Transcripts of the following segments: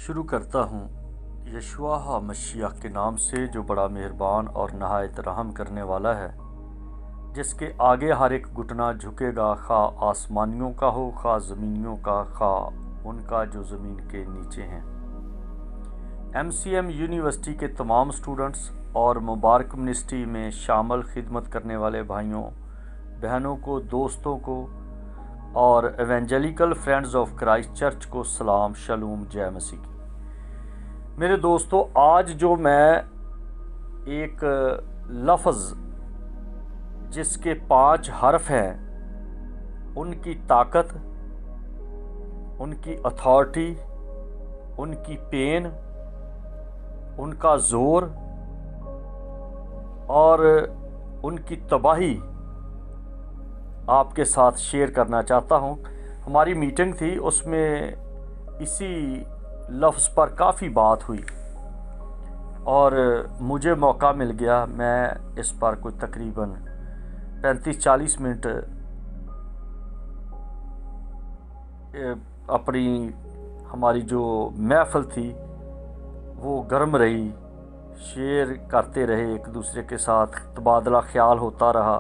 شروع کرتا ہوں یشوع مسیح کے نام سے جو بڑا مہربان اور نہایت رحم کرنے والا ہے، جس کے آگے ہر ایک گھٹنا جھکے گا، خواہ آسمانیوں کا ہو خواہ زمینیوں کا، خواہ ان کا جو زمین کے نیچے ہیں۔ MCM یونیورسٹی کے تمام سٹوڈنٹس اور مبارک منسٹری میں شامل خدمت کرنے والے بھائیوں بہنوں کو، دوستوں کو اور ایونجلیکل فرینڈز آف کرائسٹ چرچ کو سلام، شلوم، جے مسیح کی۔ میرے دوستو، آج جو میں ایک لفظ جس کے 5 حرف ہیں، ان کی طاقت، ان کی اتھارٹی، ان کی پین، ان کا زور اور ان کی تباہی آپ کے ساتھ شیئر کرنا چاہتا ہوں۔ ہماری میٹنگ تھی، اس میں اسی لفظ پر کافی بات ہوئی اور مجھے موقع مل گیا، میں اس پر کوئی تقریباً 35-40 منٹ ہماری جو محفل تھی وہ گرم رہی، شیئر کرتے رہے، ایک دوسرے کے ساتھ تبادلہ خیال ہوتا رہا۔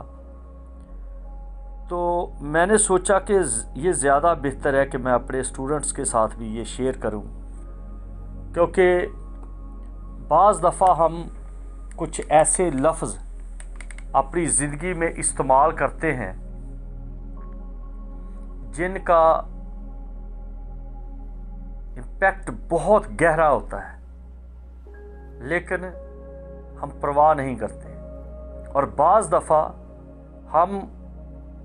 تو میں نے سوچا کہ یہ زیادہ بہتر ہے کہ میں اپنے اسٹوڈنٹس کے ساتھ بھی یہ شیئر کروں، کیونکہ بعض دفعہ ہم کچھ ایسے لفظ اپنی زندگی میں استعمال کرتے ہیں جن کا امپیکٹ بہت گہرا ہوتا ہے، لیکن ہم پرواہ نہیں کرتے، اور بعض دفعہ ہم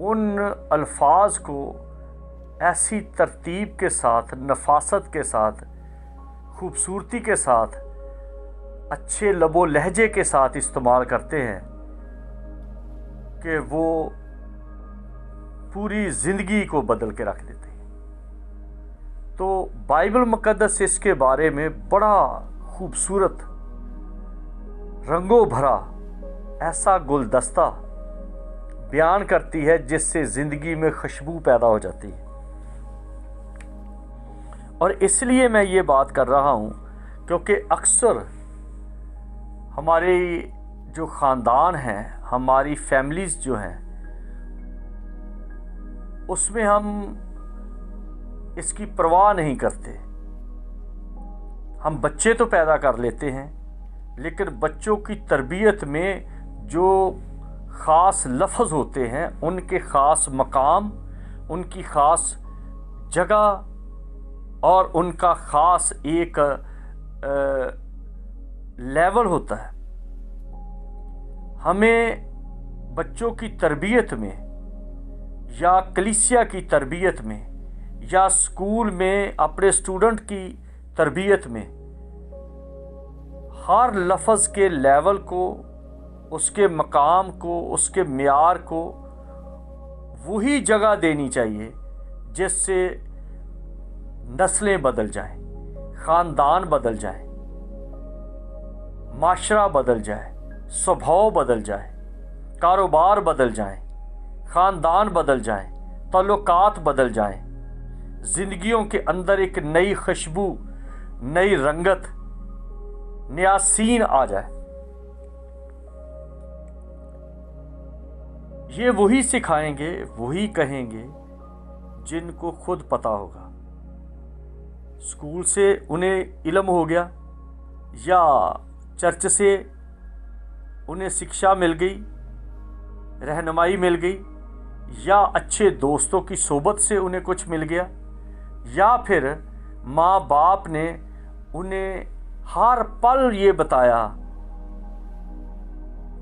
ان الفاظ کو ایسی ترتیب کے ساتھ، نفاست کے ساتھ، خوبصورتی کے ساتھ، اچھے لب و لہجے کے ساتھ استعمال کرتے ہیں کہ وہ پوری زندگی کو بدل کے رکھ دیتے ہیں۔ تو بائبل مقدس اس کے بارے میں بڑا خوبصورت، رنگوں بھرا ایسا گلدستہ بیان کرتی ہے جس سے زندگی میں خوشبو پیدا ہو جاتی ہے۔ اور اس لیے میں یہ بات کر رہا ہوں کیونکہ اکثر ہمارے جو خاندان ہیں، ہماری فیملیز جو ہیں، اس میں ہم اس کی پرواہ نہیں کرتے۔ ہم بچے تو پیدا کر لیتے ہیں، لیکن بچوں کی تربیت میں جو خاص لفظ ہوتے ہیں، ان کے خاص مقام، ان کی خاص جگہ اور ان کا خاص ایک لیول ہوتا ہے۔ ہمیں بچوں کی تربیت میں یا کلیسیا کی تربیت میں یا اسکول میں اپنے اسٹوڈنٹ کی تربیت میں ہر لفظ کے لیول کو، اس کے مقام کو، اس کے معیار کو وہی جگہ دینی چاہیے جس سے نسلیں بدل جائیں، خاندان بدل جائیں، معاشرہ بدل جائے، سبھاؤ بدل جائے، کاروبار بدل جائیں، خاندان بدل جائیں، تعلقات بدل جائیں، زندگیوں کے اندر ایک نئی خوشبو، نئی رنگت، نیا سین آ جائے۔ یہ وہی سکھائیں گے، وہی کہیں گے جن کو خود پتہ ہوگا۔ اسکول سے انہیں علم ہو گیا یا چرچ سے انہیں شکشا مل گئی، رہنمائی مل گئی، یا اچھے دوستوں کی صحبت سے انہیں کچھ مل گیا، یا پھر ماں باپ نے انہیں ہر پل یہ بتایا،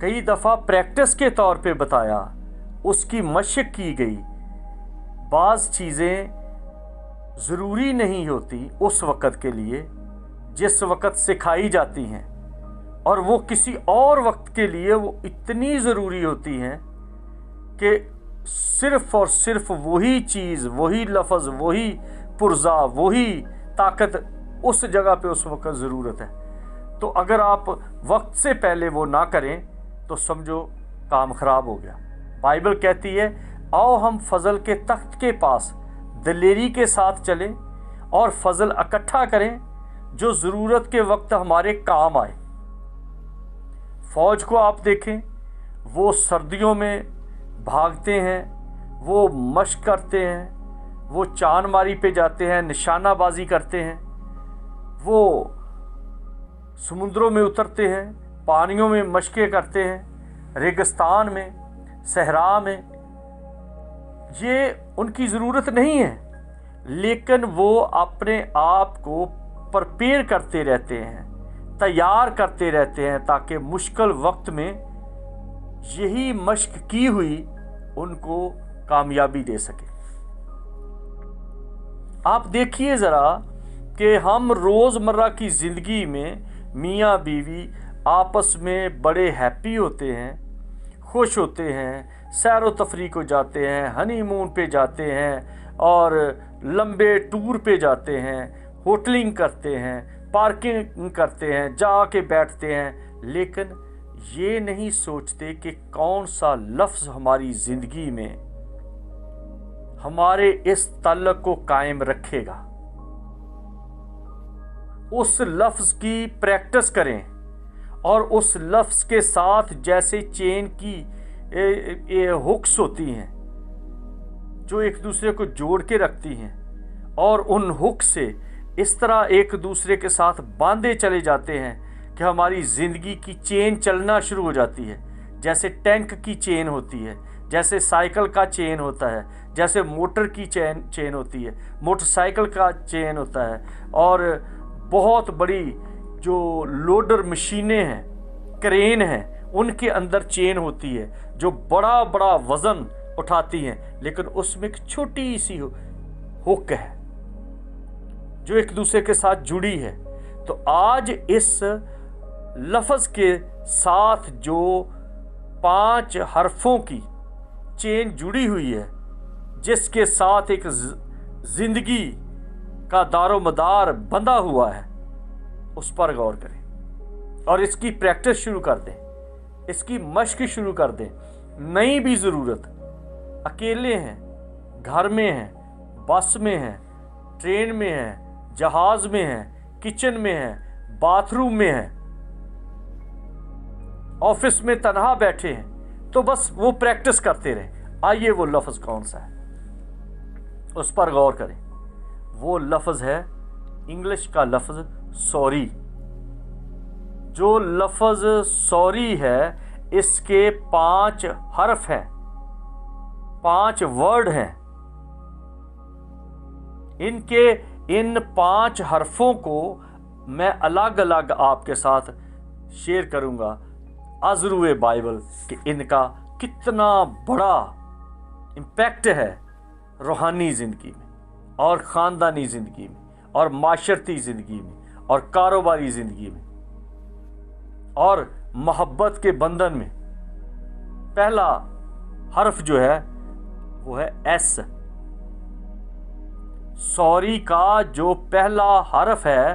کئی دفعہ پریکٹس کے طور پہ بتایا، اس کی مشق کی گئی۔ بعض چیزیں ضروری نہیں ہوتی اس وقت کے لیے جس وقت سکھائی جاتی ہیں، اور وہ کسی اور وقت کے لیے وہ اتنی ضروری ہوتی ہیں کہ صرف اور صرف وہی چیز، وہی لفظ، وہی پرزہ، وہی طاقت اس جگہ پہ اس وقت ضرورت ہے۔ تو اگر آپ وقت سے پہلے وہ نہ کریں تو سمجھو کام خراب ہو گیا۔ بائبل کہتی ہے، آؤ ہم فضل کے تخت کے پاس دلیری کے ساتھ چلیں اور فضل اکٹھا کریں जो ज़रूरत के वक्त हमारे काम आए। फौज को आप देखें, वो सर्दियों में भागते हैं, वो मशक करते हैं, वो चांदमारी पे जाते हैं, निशानाबाजी करते हैं, वो समुद्रों में उतरते हैं, पानियों में मशकें करते हैं, रेगिस्तान में, सहरा में। ये उनकी ज़रूरत नहीं है, लेकिन वो अपने आप को प्रिपेयर करते रहते हैं, तैयार करते रहते हैं, ताकि मुश्किल वक्त में यही मशक की हुई उनको कामयाबी दे सके। आप देखिए ज़रा कि हम रोज़मर्रा की ज़िंदगी में मियाँ बीवी आपस में बड़े हैप्पी होते हैं, खुश होते हैं, सैर व तफरीह को जाते हैं, हनीमून पे जाते हैं और लंबे टूर पे जाते हैं, होटलिंग करते हैं, पार्किंग करते हैं, जाके बैठते हैं, लेकिन ये नहीं सोचते कि कौन सा लफ्ज़ हमारी ज़िंदगी में हमारे इस ताल्लुक़ को कायम रखेगा। उस लफ्ज़ की प्रैक्टिस करें और उस लफ्ज़ के साथ जैसे चेन की हुक्स होती हैं जो एक दूसरे को जोड़ के रखती हैं, और उन हुक से इस तरह एक दूसरे के साथ बांधे चले जाते हैं कि हमारी ज़िंदगी की चेन चलना शुरू हो जाती है। जैसे टैंक की चेन होती है, जैसे साइकिल का चेन होता है, जैसे मोटर की चेन होती है, मोटरसाइकिल का चेन होता है, और बहुत बड़ी जो लोडर मशीनें हैं, क्रेन हैं, उनके अंदर चेन होती है जो बड़ा बड़ा वज़न उठाती हैं, लेकिन उसमें एक छोटी सी हुक है जो एक दूसरे के साथ जुड़ी है। तो आज इस लफ्ज़ के साथ जो 5 हरफों की चेन जुड़ी हुई है, जिसके साथ एक ज़िंदगी का दारोमदार बंधा हुआ है, उस पर गौर करें और इसकी प्रैक्टिस शुरू कर दें, इसकी मश्क शुरू कर दें। नहीं भी ज़रूरत, अकेले हैं, घर में हैं, बस में हैं, ट्रेन में हैं, जहाज़ में हैं, किचन में हैं, बाथरूम में हैं, ऑफिस में तन्हा बैठे हैं, तो बस वो प्रैक्टिस करते रहें। आइए वो लफ्ज़ कौन सा है उस पर गौर करें। वो लफ्ज़ है इंग्लिश का लफ्ज़ सॉरी। जो लफ्ज़ सॉरी है, इसके 5 हर्फ हैं, 5 वर्ड हैं। इन 5 हरफों को मैं अलग अलग आपके साथ शेयर करूंगा अज़रुए बाइबल कि इनका कितना बड़ा इम्पैक्ट है रूहानी ज़िंदगी में और ख़ानदानी ज़िंदगी में और माशरती ज़िंदगी में और कारोबारी ज़िंदगी में और मोहब्बत के बंधन में। पहला हर्फ जो है वो है एस। सॉरी का जो पहला हर्फ है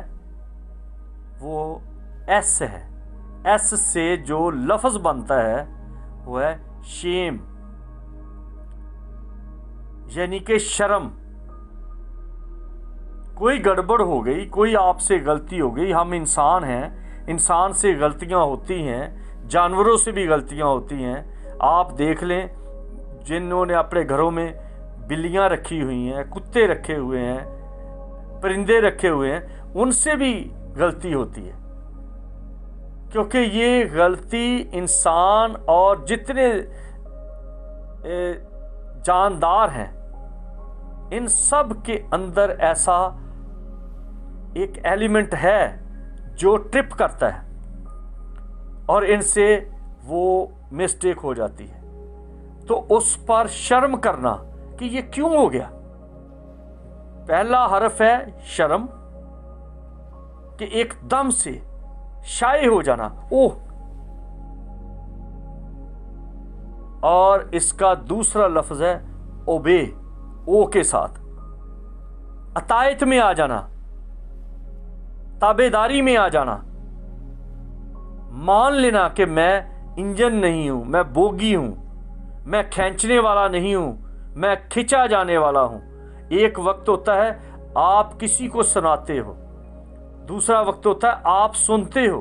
वो एस है। एस से जो लफ्ज़ बनता है वो है शेम, यानी कि शर्म। कोई गड़बड़ हो गई, कोई आपसे गलती हो गई, हम इंसान हैं, इंसान से गलतियां होती हैं, जानवरों से भी गलतियां होती हैं। आप देख लें, जिन्होंने अपने घरों में बिल्लियां रखी हुई हैं, कुत्ते रखे हुए हैं, परिंदे रखे हुए हैं, उनसे भी गलती होती है, क्योंकि ये गलती इंसान और जितने जानदार हैं, इन सब के अंदर ऐसा एक एलिमेंट है जो ट्रिप करता है और इनसे वो मिस्टेक हो जाती है। तो उस पर शर्म करना कि ये क्यों हो गया। पहला हर्फ है शर्म, कि एकदम से शाये हो जाना, ओह। और इसका दूसरा लफ्ज़ है ओबे, ओ के साथ अतायत में आ जाना, ताबेदारी में आ जाना, मान लेना कि मैं इंजन नहीं हूं, मैं बोगी हूं, मैं खींचने वाला नहीं हूं, मैं खिंचा जाने वाला हूं। एक वक्त होता है आप किसी को सुनाते हो, दूसरा वक्त होता है आप सुनते हो,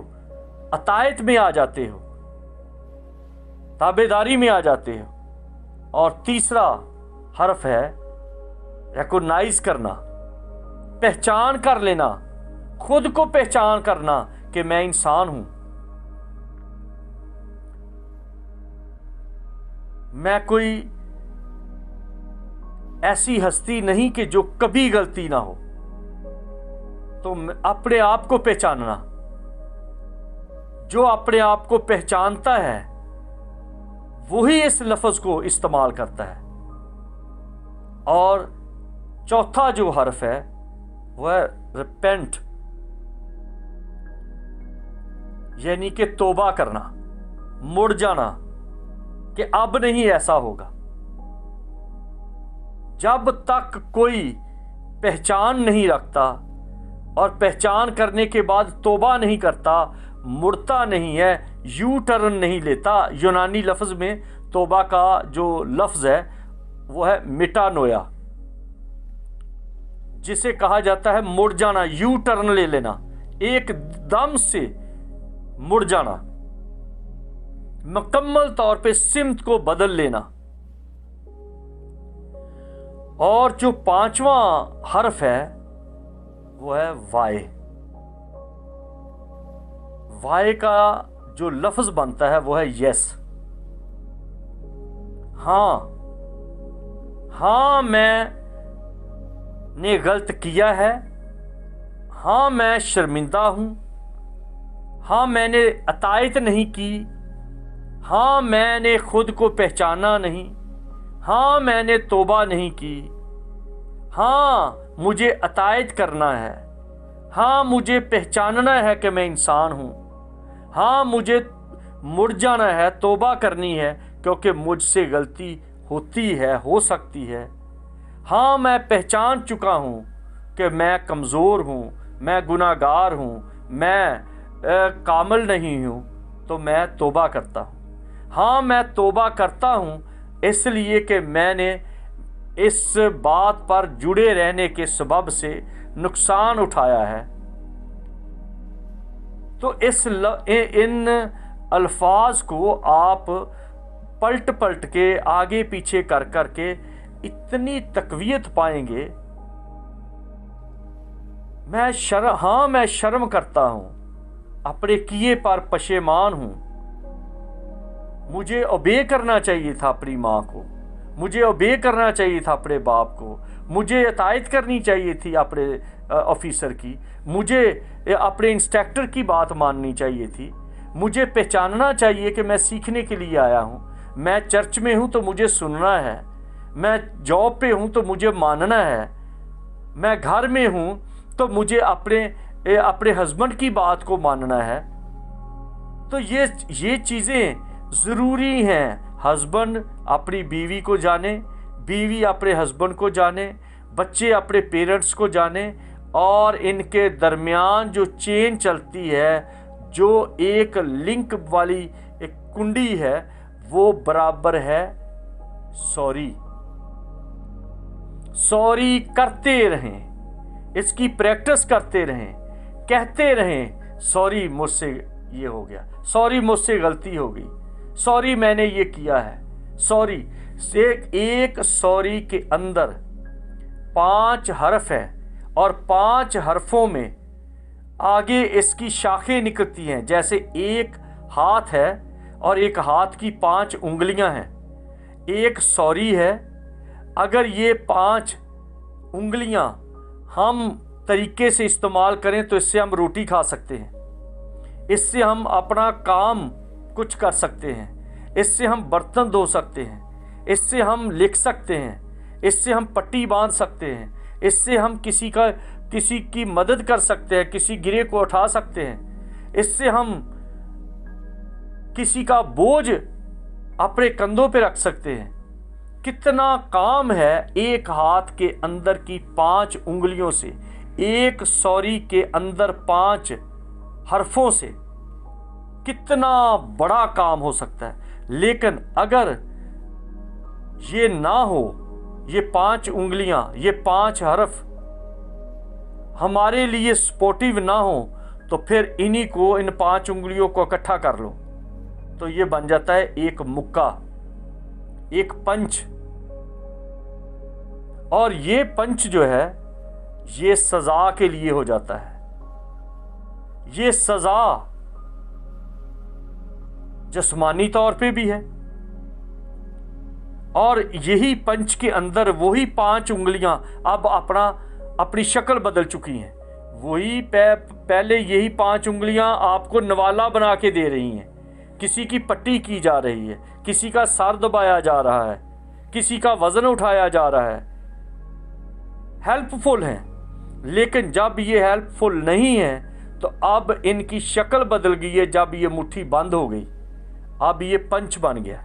अतायत में आ जाते हो, ताबेदारी में आ जाते हो। और तीसरा हर्फ है रिकॉग्नाइज करना, पहचान कर लेना, खुद को पहचान करना कि मैं इंसान हूं, मैं कोई ऐसी हस्ती नहीं कि जो कभी गलती ना हो। तो अपने आप को पहचानना, जो अपने आप को पहचानता है वही इस लफ्ज को इस्तेमाल करता है। और चौथा जो हर्फ है वह है रिपेंट, यानी कि तौबा करना, मुड़ जाना कि अब नहीं ऐसा होगा। जब तक कोई पहचान नहीं रखता और पहचान करने के बाद तौबा नहीं करता, मुड़ता नहीं है, यू टर्न नहीं लेता। यूनानी लफ्ज़ में तौबा का जो लफ्ज़ है वो है मेटानोया, जिसे कहा जाता है मुड़ जाना, यू टर्न ले लेना, एकदम से मुड़ जाना, मुकम्मल तौर पे सिमत को बदल लेना। और जो पांचवा हर्फ है वो है वाय। वाय का जो लफ्ज बनता है वो है यस, हाँ, हाँ मैंने गलत किया है, हाँ मैं शर्मिंदा हूं, हाँ मैंने अतायत नहीं की, हाँ मैंने खुद को पहचाना नहीं, हाँ मैंने तौबा नहीं की, हाँ मुझे अतायत करना है, हाँ मुझे पहचानना है कि मैं इंसान हूँ, हाँ मुझे मुड़ जाना है, तौबा करनी है क्योंकि मुझसे गलती होती है, हो सकती है, हाँ मैं पहचान चुका हूँ कि मैं कमज़ोर हूँ, मैं गुनाहगार हूँ, मैं कामिल नहीं हूँ, तो मैं तौबा करता हूँ। हाँ मैं तौबा करता हूँ इसलिए कि मैंने इस बात पर जुड़े रहने के सबब से नुकसान उठाया है। तो इन अल्फाज को आप पलट पलट के आगे पीछे कर करके इतनी तकवीयत पाएंगे। मैं शर्म करता हूँ, अपने किए पर पशेमान हूँ, मुझे ओबे करना चाहिए था अपनी माँ को, मुझे ओबे करना चाहिए था अपने बाप को, मुझे अतायत करनी चाहिए थी अपने ऑफिसर की, मुझे अपने इंस्ट्रक्टर की बात माननी चाहिए थी, मुझे पहचानना चाहिए कि मैं सीखने के लिए आया हूँ, मैं चर्च में हूँ तो मुझे सुनना है, मैं जॉब पे हूँ तो मुझे मानना है, मैं घर में हूँ तो मुझे अपने हस्बैंड की बात को मानना है। तो ये चीज़ें ज़रूरी हैं। हस्बैंड अपनी बीवी को जाने, बीवी अपने हस्बैंड को जाने, बच्चे अपने पेरेंट्स को जाने, और इनके दरमियान जो चेन चलती है, जो एक लिंक वाली एक कुंडी है, वो बराबर है सॉरी। सॉरी करते रहें, इसकी प्रैक्टिस करते रहें, कहते रहें सॉरी मुझसे ये हो गया, सॉरी मुझसे गलती हो गई, सॉरी मैंने ये किया है, सॉरी। एक सॉरी के अंदर 5 हर्फ हैं और 5 हर्फों में आगे इसकी शाखें निकलती हैं। जैसे एक हाथ है और एक हाथ की 5 उंगलियां हैं, एक सॉरी है। अगर ये 5 उंगलियां हम तरीके से इस्तेमाल करें तो इससे हम रोटी खा सकते हैं, इससे हम अपना काम कुछ कर सकते हैं, इससे हम बर्तन धो सकते हैं, इससे हम लिख सकते हैं, इससे हम पट्टी बांध सकते हैं, इससे हम किसी की मदद कर सकते हैं, किसी गिरे को उठा सकते हैं, इससे हम किसी का बोझ अपने कंधों पे रख सकते हैं। कितना काम है एक हाथ के अंदर की 5 उंगलियों से, एक सॉरी के अंदर 5 हरफों से कितना बड़ा काम हो सकता है। लेकिन अगर ये ना हो, ये 5 उंगलियां, ये 5 हरफ हमारे लिए सपोर्टिव ना हो तो फिर इन्हीं को, इन 5 उंगलियों को इकट्ठा कर लो, तो ये बन जाता है एक मुक्का, एक पंच। और ये पंच जो है ये सजा के लिए हो जाता है। ये सजा जिस्मानी तौर पे भी है, और यही पंच के अंदर वही 5 उंगलियां अब अपनी शक्ल बदल चुकी हैं। वही पहले यही 5 उंगलियां आपको नवाला बना के दे रही हैं। किसी की पट्टी की जा रही है, किसी का सर दबाया जा रहा है, किसी का वजन उठाया जा रहा है, हेल्पफुल हैं। लेकिन जब ये हेल्पफुल नहीं है तो अब इनकी शक्ल बदल गई है। जब ये मुट्ठी बंद हो गई, अब ये पंच बन गया,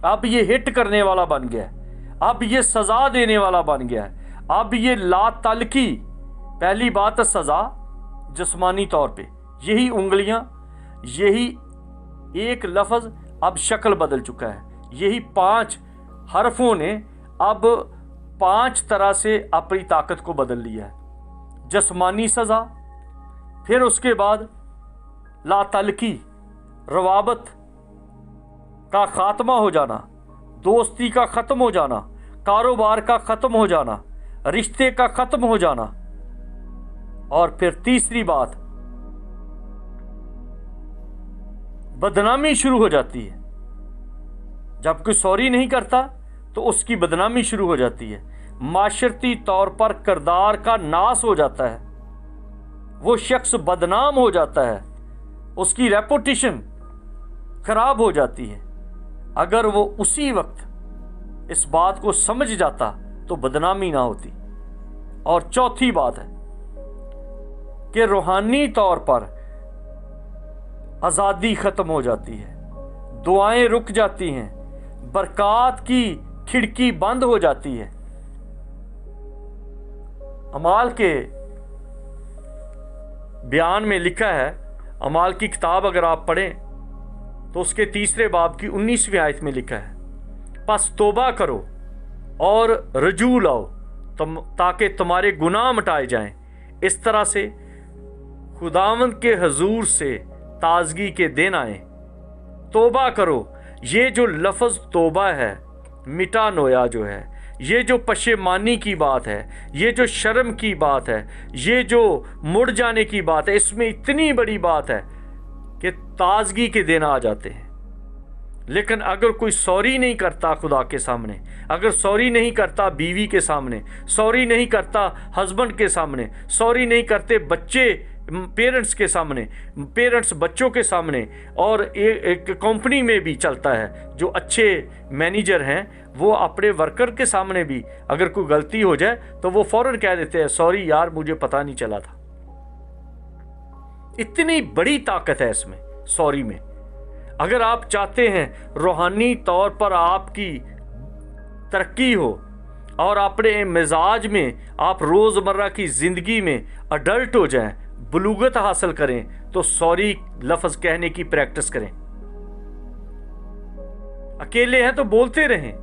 अब ये हिट करने वाला बन गया, अब ये सजा देने वाला बन गया। अब ये लातलकी, पहली बात सजा जिस्मानी तौर पे, यही उंगलियां, यही एक लफ्ज अब शक्ल बदल चुका है। यही 5 हरफों ने अब 5 तरह से अपनी ताकत को बदल लिया है। जिस्मानी सजा, फिर उसके बाद लातलकी, रवाबत का खात्मा हो जाना, दोस्ती का ख़त्म हो जाना, कारोबार का ख़त्म हो जाना, रिश्ते का ख़त्म हो जाना। और फिर तीसरी बात, बदनामी शुरू हो जाती है। जब कोई सॉरी नहीं करता तो उसकी बदनामी शुरू हो जाती है। माशरती तौर पर किरदार का नाश हो जाता है, वो शख्स बदनाम हो जाता है, उसकी रेपुटेशन खराब हो जाती है। अगर वो उसी वक्त इस बात को समझ जाता तो बदनामी ना होती। और चौथी बात है कि रूहानी तौर पर आज़ादी ख़त्म हो जाती है, दुआएं रुक जाती हैं, बरक़ात की खिड़की बंद हो जाती है। अमाल के बयान में लिखा है, अमाल की किताब अगर आप पढ़ें तो उसके 3 बाब की 19वीं आयत में लिखा है, बस तौबा करो और रजू लाओ ताकि तुम्हारे गुनाह मिटाए जाएं। इस तरह से खुदावंद के हजूर से ताजगी के दिन आए। तौबा करो, ये जो लफ्ज़ तौबा है, मिटा नोया जो है, ये जो पशेमानी की बात है, ये जो शर्म की बात है, ये जो मुड़ जाने की बात है, इसमें इतनी बड़ी बात है कि ताजगी के दिन आ जाते हैं। लेकिन अगर कोई सॉरी नहीं करता खुदा के सामने, अगर सॉरी नहीं करता बीवी के सामने, सॉरी नहीं करता हस्बैंड के सामने, सॉरी नहीं करते बच्चे पेरेंट्स के सामने, पेरेंट्स बच्चों के सामने, और एक कंपनी में भी चलता है, जो अच्छे मैनेजर हैं वो अपने वर्कर के सामने भी अगर कोई गलती हो जाए तो वो फौरन कह देते हैं, सॉरी यार मुझे पता नहीं चला था। इतनी बड़ी ताकत है इसमें, सॉरी में। अगर आप चाहते हैं रूहानी तौर पर आपकी तरक्की हो और अपने मिजाज में आप रोज़मर्रा की ज़िंदगी में अडल्ट हो जाएं, बलूगत हासिल करें, तो सॉरी लफ्ज़ कहने की प्रैक्टिस करें। अकेले हैं तो बोलते रहें,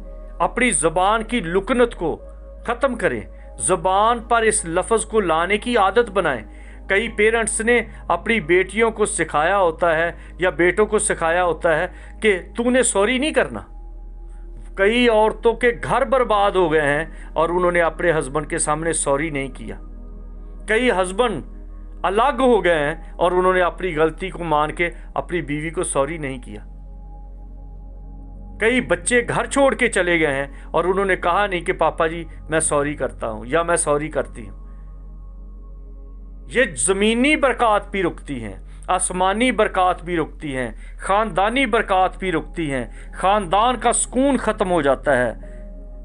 अपनी ज़बान की लुकनत को ख़त्म करें, ज़बान पर इस लफ्ज़ को लाने की आदत बनाएं। कई पेरेंट्स ने अपनी बेटियों को सिखाया होता है या बेटों को सिखाया होता है कि तूने सॉरी नहीं करना। कई औरतों के घर बर्बाद हो गए हैं और उन्होंने अपने हस्बैंड के सामने सॉरी नहीं किया। कई हस्बैंड अलग हो गए हैं और उन्होंने अपनी गलती को मान के अपनी बीवी को सॉरी नहीं किया। कई बच्चे घर छोड़ के चले गए हैं और उन्होंने कहा नहीं कि पापा जी मैं सॉरी करता हूं या मैं सॉरी करती हूं। ये ज़मीनी बरक़ात भी रुकती हैं, आसमानी बरक़ात भी रुकती हैं, ख़ानदानी बरक़ात भी रुकती हैं। ख़ानदान का सुकून ख़त्म हो जाता है,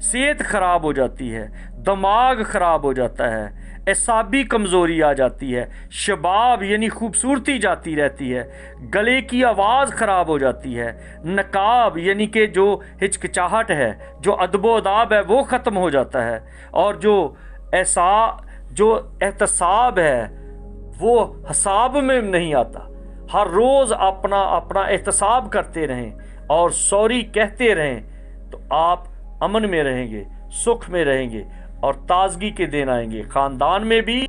सेहत ख़राब हो जाती है, दिमाग ख़राब हो जाता है, एसाबी कमज़ोरी आ जाती है, शबाब यानी खूबसूरती जाती रहती है, गले की आवाज़ ख़राब हो जाती है, नकाब यानी कि जो हिचकिचाहट है, जो अदबो अदाब है वो ख़त्म हो जाता है, और जो एहतसाब है वो हिसाब में नहीं आता। हर रोज़ अपना अपना एहतसाब करते रहें और सॉरी कहते रहें तो आप अमन में रहेंगे, सुख में रहेंगे, اور تازگی کے دن آئیں گے، خاندان میں بھی